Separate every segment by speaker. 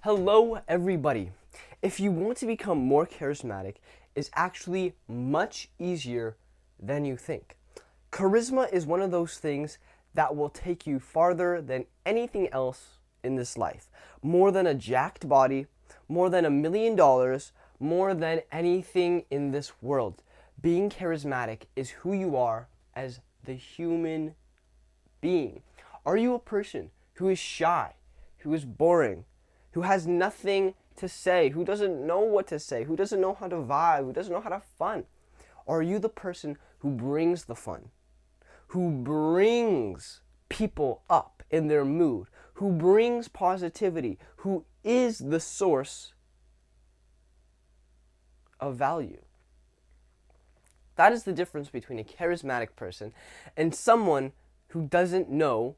Speaker 1: Hello, everybody. If you want to become more charismatic, it's actually much easier than you think. Charisma is one of those things that will take you farther than anything else in this life. More than a jacked body, more than $1 million, more than anything in this world. Being charismatic is who you are as the human being. Are you a person who is shy, who is boring, who has nothing to say, who doesn't know what to say, who doesn't know how to vibe, who doesn't know how to have fun? Or are you the person who brings the fun, who brings people up in their mood, who brings positivity, who is the source of value? That is the difference between a charismatic person and someone who doesn't know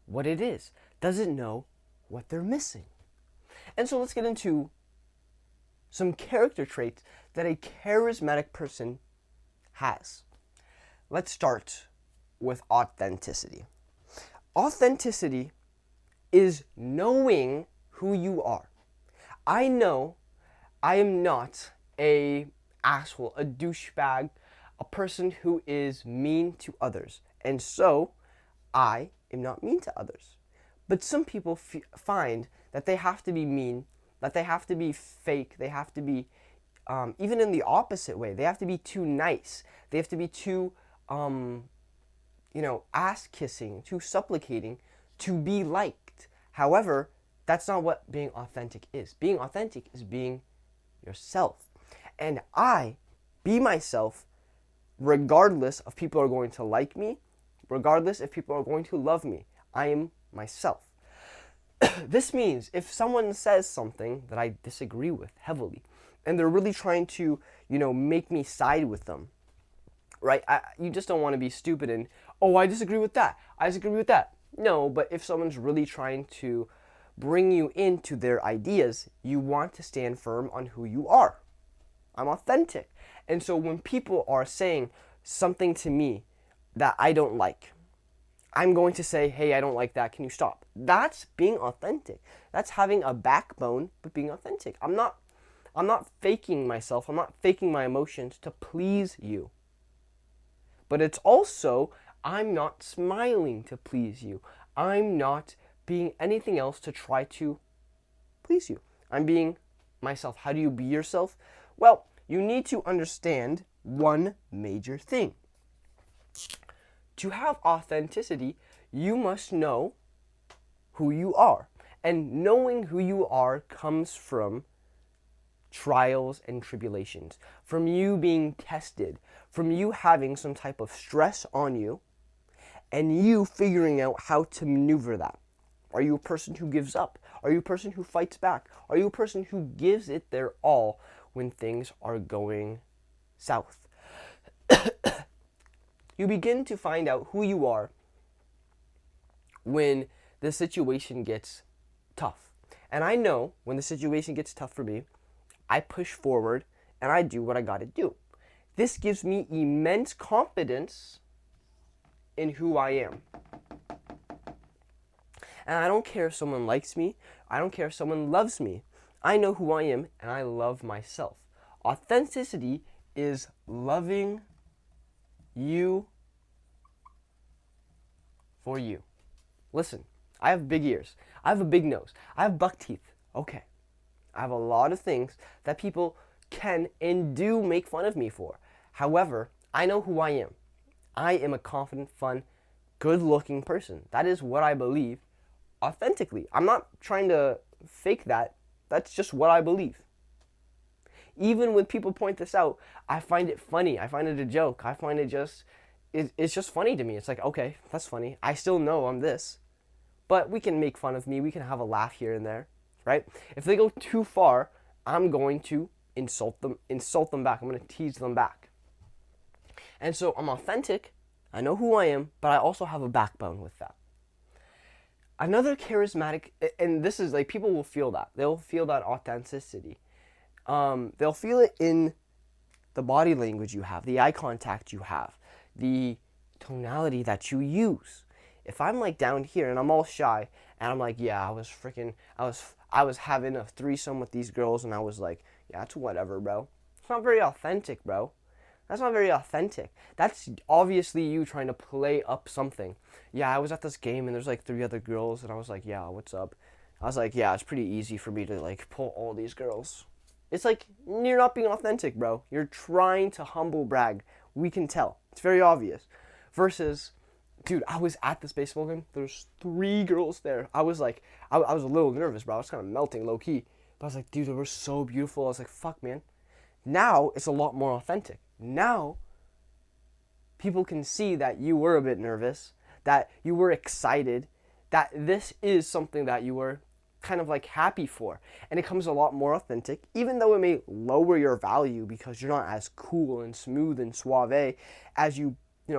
Speaker 1: what it is, doesn't know what they're missing. And so let's get into some character traits that a charismatic person has. Let's start with authenticity. Authenticity is knowing who you are. I know I am not a asshole, a douchebag, a person who is mean to others. And so I am not mean to others. But some people find that they have to be mean, that they have to be fake, they have to be, even in the opposite way, they have to be too nice, they have to be too, ass kissing, too supplicating to be liked. However, that's not what being authentic is. Being authentic is being yourself. And I be myself regardless if people are going to like me, regardless if people are going to love me. I am myself. This means if someone says something that I disagree with heavily, and they're really trying to, make me side with them, right? You just don't want to be stupid and, oh, I disagree with that. I disagree with that. No, but if someone's really trying to bring you into their ideas, you want to stand firm on who you are. I'm authentic. And so when people are saying something to me that I don't like, I'm going to say, hey, I don't like that. Can you stop? That's being authentic. That's having a backbone, but being authentic. I'm not faking myself. I'm not faking my emotions to please you. But it's also, I'm not smiling to please you. I'm not being anything else to try to please you. I'm being myself. How do you be yourself? Well, you need to understand one major thing. To have authenticity, you must know who you are. And knowing who you are comes from trials and tribulations, from you being tested, from you having some type of stress on you, and you figuring out how to maneuver that. Are you a person who gives up? Are you a person who fights back? Are you a person who gives it their all when things are going south? You begin to find out who you are when the situation gets tough. And I know when the situation gets tough for me, I push forward and I do what I got to do. This gives me immense confidence in who I am. And I don't care if someone likes me. I don't care if someone loves me. I know who I am and I love myself. Authenticity is loving you for you. Listen, I have big ears. I have a big nose. I have buck teeth. Okay. I have a lot of things that people can and do make fun of me for. However, I know who I am. I am a confident, fun, good-looking person. That is what I believe authentically. I'm not trying to fake that. That's just what I believe. Even when people point this out, I find it funny. I find it a joke. I find it it's just funny to me. It's like, okay, that's funny. I still know I'm this. But we can make fun of me. We can have a laugh here and there, right? If they go too far, I'm going to insult them back. I'm going to tease them back. And so I'm authentic. I know who I am, but I also have a backbone with that. Another charismatic, and this is like, people will feel that. They'll feel that authenticity. They'll feel it in the body language you have, the eye contact you have, the tonality that you use. if I'm like down here and I'm all shy and I'm like, yeah, I was having a threesome with these girls and I was like, yeah, it's whatever, bro. It's not very authentic, bro. That's not very authentic. That's obviously you trying to play up something. Yeah, I was at this game and there's like 3 other girls and I was like, yeah, what's up? I was like, yeah, it's pretty easy for me to like pull all these girls. It's like, you're not being authentic, bro. You're trying to humble brag. We can tell. It's very obvious. Versus, dude, I was at this baseball game. There's 3 girls there. I was like, I was a little nervous, bro. I was kind of melting low key. But I was like, dude, they were so beautiful. I was like, fuck, man. Now it's a lot more authentic. Now people can see that you were a bit nervous, that you were excited, that this is something that you were kind of like happy for. And it comes a lot more authentic, even though it may lower your value because you're not as cool and smooth and suave as you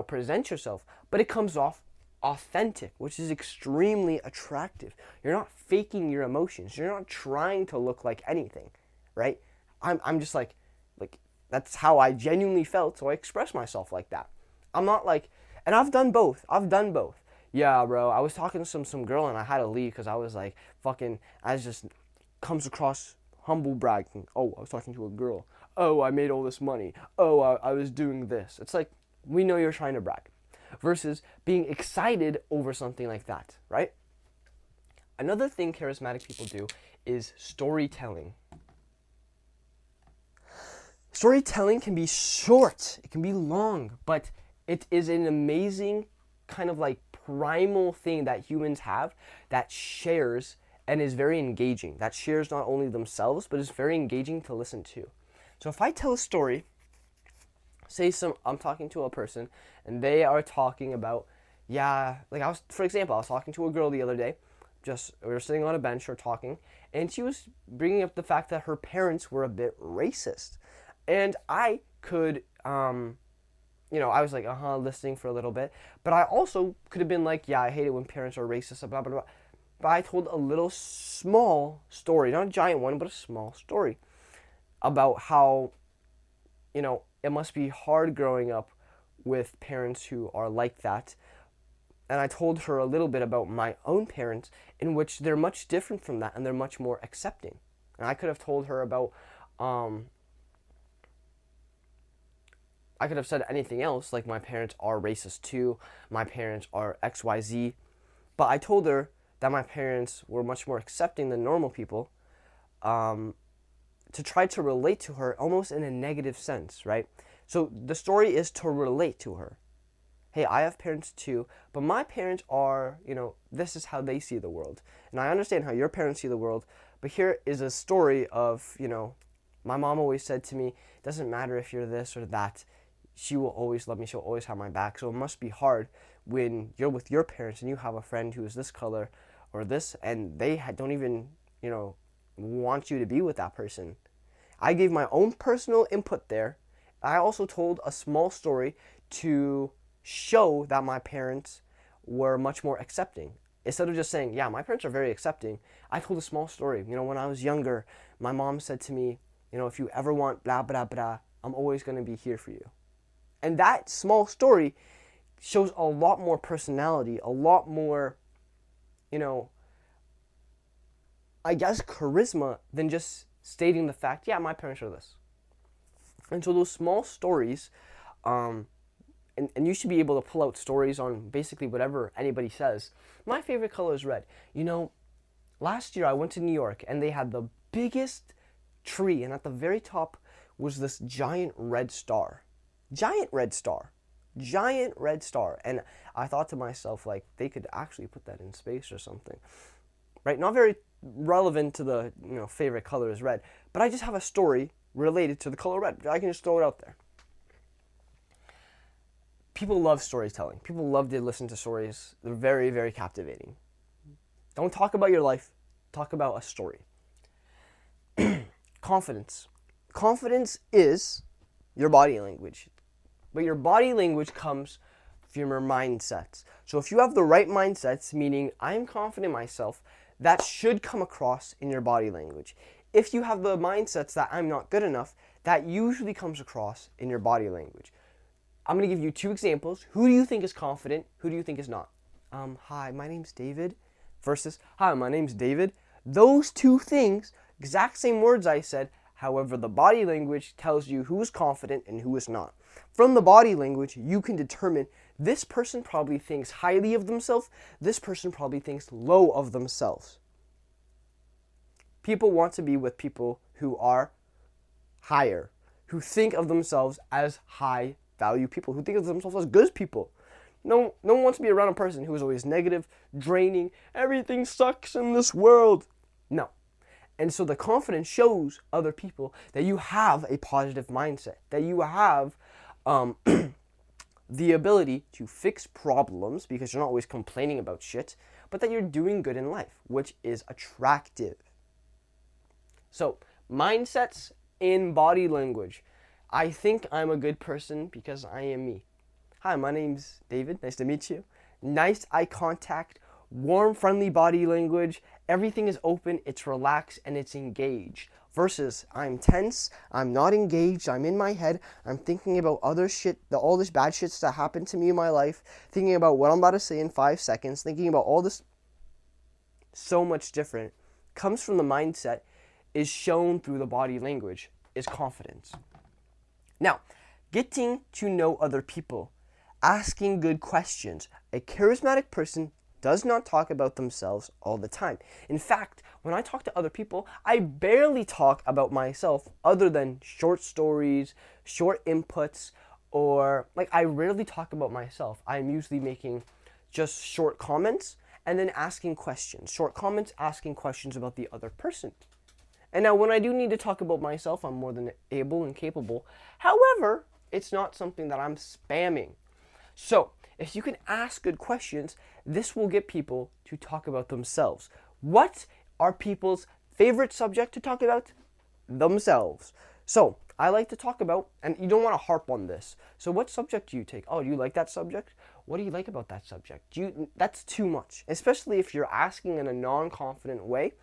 Speaker 1: present yourself. But it comes off authentic, which is extremely attractive. You're not faking your emotions. You're not trying to look like anything, right? I'm just like that's how I genuinely felt, so I express myself like that. I'm not like, and I've done both. Yeah, bro, I was talking to some girl and I had to leave because I was like, fucking, I just comes across humble bragging. Oh, I was talking to a girl. Oh, I made all this money. Oh, I was doing this. It's like, we know you're trying to brag. Versus being excited over something like that, right? Another thing charismatic people do is storytelling. Storytelling can be short, it can be long, but it is an amazing kind of like primal thing that humans have that shares and is very engaging. That shares not only themselves, but is very engaging to listen to. So if I tell a story, I'm talking to a person and they are talking about, yeah, like for example, I was talking to a girl the other day, we were sitting on a bench or talking, and she was bringing up the fact that her parents were a bit racist. And I could, I was like, listening for a little bit. But I also could have been like, yeah, I hate it when parents are racist, blah, blah, blah. But I told a little small story, not a giant one, but a small story about how, it must be hard growing up with parents who are like that. And I told her a little bit about my own parents, in which they're much different from that and they're much more accepting. And I could have told her about, I could have said anything else, like my parents are racist too, my parents are XYZ, but I told her that my parents were much more accepting than normal people, to try to relate to her almost in a negative sense, right? So the story is to relate to her. Hey, I have parents too, but my parents are, this is how they see the world. And I understand how your parents see the world, but here is a story of, my mom always said to me, it doesn't matter if you're this or that, she will always love me, she'll always have my back. So it must be hard when you're with your parents and you have a friend who is this color or this, and they don't even, want you to be with that person. I gave my own personal input there. I also told a small story to show that my parents were much more accepting. Instead of just saying, yeah, my parents are very accepting, I told a small story. When I was younger, my mom said to me, if you ever want blah, blah, blah, I'm always going to be here for you. And that small story shows a lot more personality, a lot more, I guess charisma than just stating the fact, yeah, my parents are this. And so those small stories, and you should be able to pull out stories on basically whatever anybody says. My favorite color is red. Last year I went to New York and they had the biggest tree, and at the very top was this giant red star. Giant red star. And I thought to myself, like, they could actually put that in space or something. Right? Not very relevant to the, favorite color is red. But I just have a story related to the color red. I can just throw it out there. People love storytelling. People love to listen to stories. They're very, very captivating. Don't talk about your life. Talk about a story. Confidence. Confidence is your body language. But your body language comes from your mindsets. So if you have the right mindsets, meaning I'm confident in myself, that should come across in your body language. If you have the mindsets that I'm not good enough, that usually comes across in your body language. I'm going to give you 2 examples. Who do you think is confident? Who do you think is not? hi, my name's David, versus, hi, my name's David. Those two things, exact same words I said, however, the body language tells you who is confident and who is not. From the body language, you can determine this person probably thinks highly of themselves, this person probably thinks low of themselves. People want to be with people who are higher, who think of themselves as high value people, who think of themselves as good people. No one wants to be around a person who is always negative, draining, everything sucks in this world. No. And so the confidence shows other people that you have a positive mindset, that you have the ability to fix problems because you're not always complaining about shit, but that you're doing good in life, which is attractive. So, mindsets in body language. I think I'm a good person because I am me. Hi, my name's David. Nice to meet you. Nice eye contact, warm, friendly body language. Everything is open, it's relaxed, and it's engaged. Versus, I'm tense, I'm not engaged, I'm in my head, I'm thinking about other shit, all this bad shit that happened to me in my life, thinking about what I'm about to say in 5 seconds, thinking about all this. So much different. Comes from the mindset, is shown through the body language, is confidence. Now, getting to know other people, asking good questions. A charismatic person does not talk about themselves all the time. In fact, when I talk to other people, I barely talk about myself other than short stories, short inputs, or I rarely talk about myself. I'm usually making just short comments and then asking questions. Short comments, asking questions about the other person. And now when I do need to talk about myself, I'm more than able and capable. However, it's not something that I'm spamming. So, if you can ask good questions, this will get people to talk about themselves. What are people's favorite subject to talk about? Themselves. So, I like to talk about, and you don't want to harp on this. So, what subject do you take? Oh, do you like that subject? What do you like about that subject? That's too much. Especially if you're asking in a non-confident way,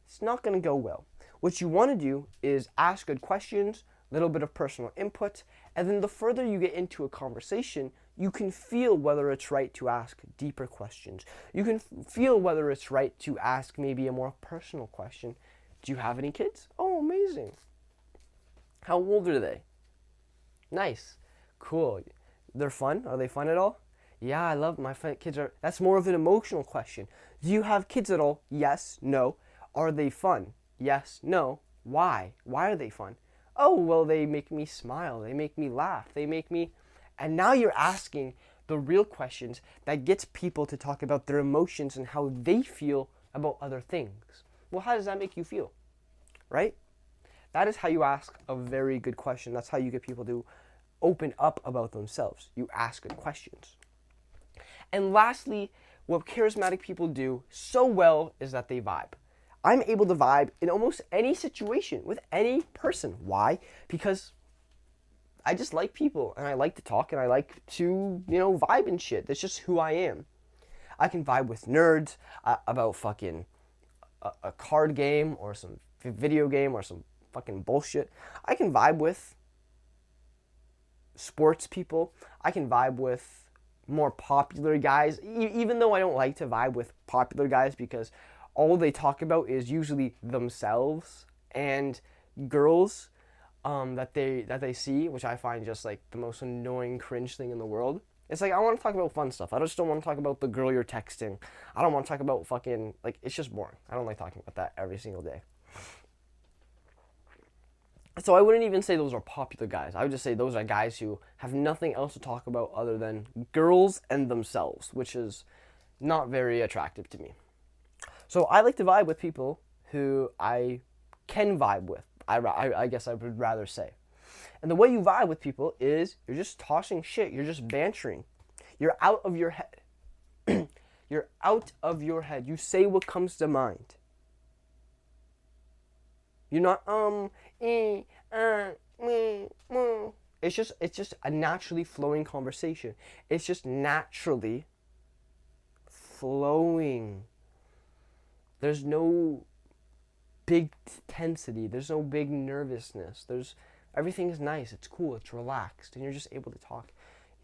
Speaker 1: it's not going to go well. What you want to do is ask good questions, a little bit of personal input, and then the further you get into a conversation, you can feel whether it's right to ask deeper questions. You can feel whether it's right to ask maybe a more personal question. Do you have any kids? Oh, amazing. How old are they? Nice. Cool. They're fun? Are they fun at all? Yeah, I love my kids. That's more of an emotional question. Do you have kids at all? Yes. No. Are they fun? Yes. No. Why? Why are they fun? Oh, well, they make me smile. They make me laugh. They make me... And now you're asking the real questions that gets people to talk about their emotions and how they feel about other things. Well, how does that make you feel? Right? That is how you ask a very good question. That's how you get people to open up about themselves. You ask good questions. And lastly, what charismatic people do so well is that they vibe. I'm able to vibe in almost any situation with any person. Why? Because I just like people and I like to talk and I like to, vibe and shit. That's just who I am. I can vibe with nerds about fucking a card game or some video game or some fucking bullshit. I can vibe with sports people. I can vibe with more popular guys, even though I don't like to vibe with popular guys because all they talk about is usually themselves and girls that they see, which I find just like the most annoying cringe thing in the world. It's like, I want to talk about fun stuff. I just don't want to talk about the girl you're texting. I don't want to talk about fucking, it's just boring. I don't like talking about that every single day. So I wouldn't even say those are popular guys. I would just say those are guys who have nothing else to talk about other than girls and themselves, which is not very attractive to me. So I like to vibe with people who I can vibe with. I guess I would rather say. And the way you vibe with people is you're just tossing shit. You're just bantering. You're out of your head. You're out of your head. You say what comes to mind. You're not It's just a naturally flowing conversation. It's just naturally flowing. There's no big tensity. There's no big nervousness. Everything is nice. It's cool. It's relaxed, and you're just able to talk.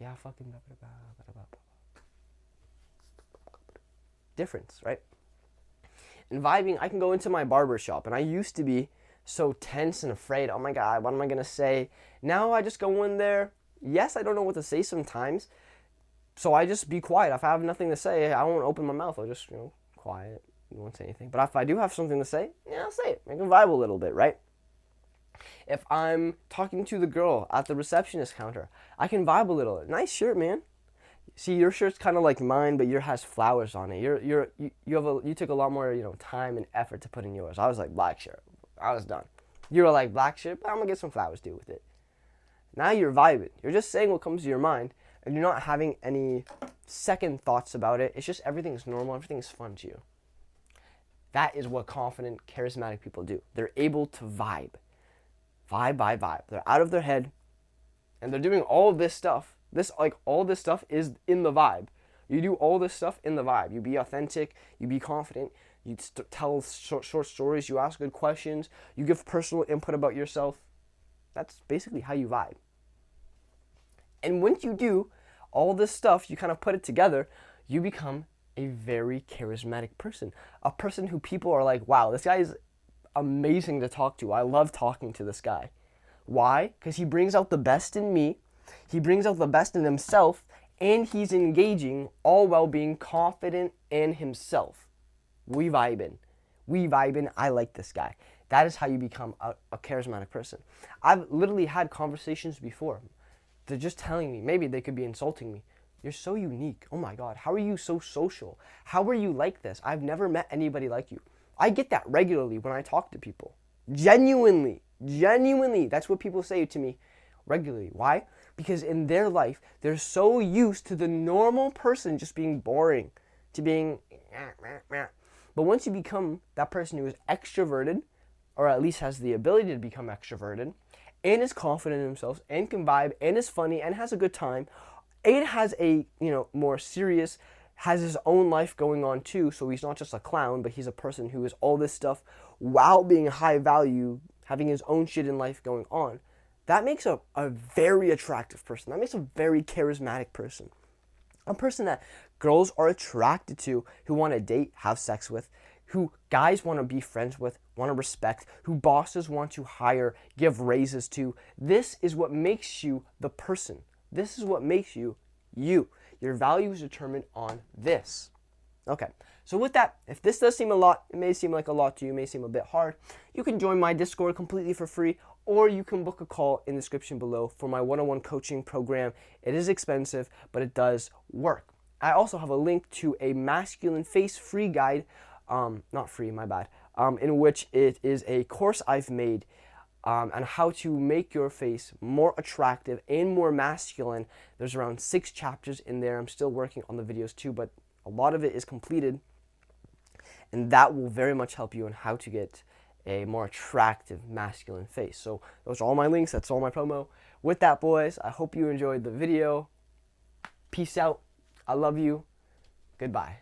Speaker 1: Yeah, fucking. difference, right? In vibing, I can go into my barber shop, and I used to be so tense and afraid. Oh my God, what am I gonna say? Now I just go in there. Yes, I don't know what to say sometimes, so I just be quiet. If I have nothing to say, I won't open my mouth. I'll just, quiet. You won't say anything. But if I do have something to say, yeah, I'll say it. Make it vibe a little bit, right? If I'm talking to the girl at the receptionist counter, I can vibe a little. Nice shirt, man. See, your shirt's kind of like mine, but yours has flowers on it. You took a lot more, time and effort to put in yours. I was like black shirt. I was done. You were like black shirt, but I'm gonna get some flowers to do with it. Now you're vibing. You're just saying what comes to your mind, and you're not having any second thoughts about it. It's just everything's normal. Everything's fun to you. That is what confident, charismatic people do. They're able to vibe. Vibe. They're out of their head, and they're doing all this stuff. All this stuff is in the vibe. You do all this stuff in the vibe. You be authentic. You be confident. You tell short stories. You ask good questions. You give personal input about yourself. That's basically how you vibe. And once you do all this stuff, you kind of put it together, you become a very charismatic person. A person who people are like, wow, this guy is amazing to talk to. I love talking to this guy. Why? Because he brings out the best in me. He brings out the best in himself, and he's engaging, all while being confident in himself. We vibing. I like this guy. That is how you become a charismatic person. I've literally had conversations before. They're just telling me, maybe they could be insulting me. You're so unique. Oh my God, how are you so social? How are you like this? I've never met anybody like you. I get that regularly when I talk to people. Genuinely. That's what people say to me regularly. Why? Because in their life, they're so used to the normal person just being boring, to being But once you become that person who is extroverted, or at least has the ability to become extroverted, and is confident in himself, and can vibe, and is funny, and has a good time, and has a, more serious, has his own life going on too, so he's not just a clown, but he's a person who is all this stuff while being high value, having his own shit in life going on. That makes a very attractive person. That makes a very charismatic person. A person that girls are attracted to, who want to date, have sex with, who guys want to be friends with, want to respect, who bosses want to hire, give raises to. This is what makes you the person. This is what makes you you. Your value is determined on this. Okay, so with that, if this does seem a lot, it may seem like a lot to you, it may seem a bit hard, you can join my Discord completely for free, or you can book a call in the description below for my one-on-one coaching program. It is expensive, but it does work. I also have a link to a masculine face free guide, not free, my bad, in which it is a course I've made on how to make your face more attractive and more masculine. There's around 6 chapters in there. I'm still working on the videos too, but a lot of it is completed, and that will very much help you on how to get a more attractive masculine face. So those are all my links. That's all my promo. With that, boys, I hope you enjoyed the video. Peace out. I love you. Goodbye.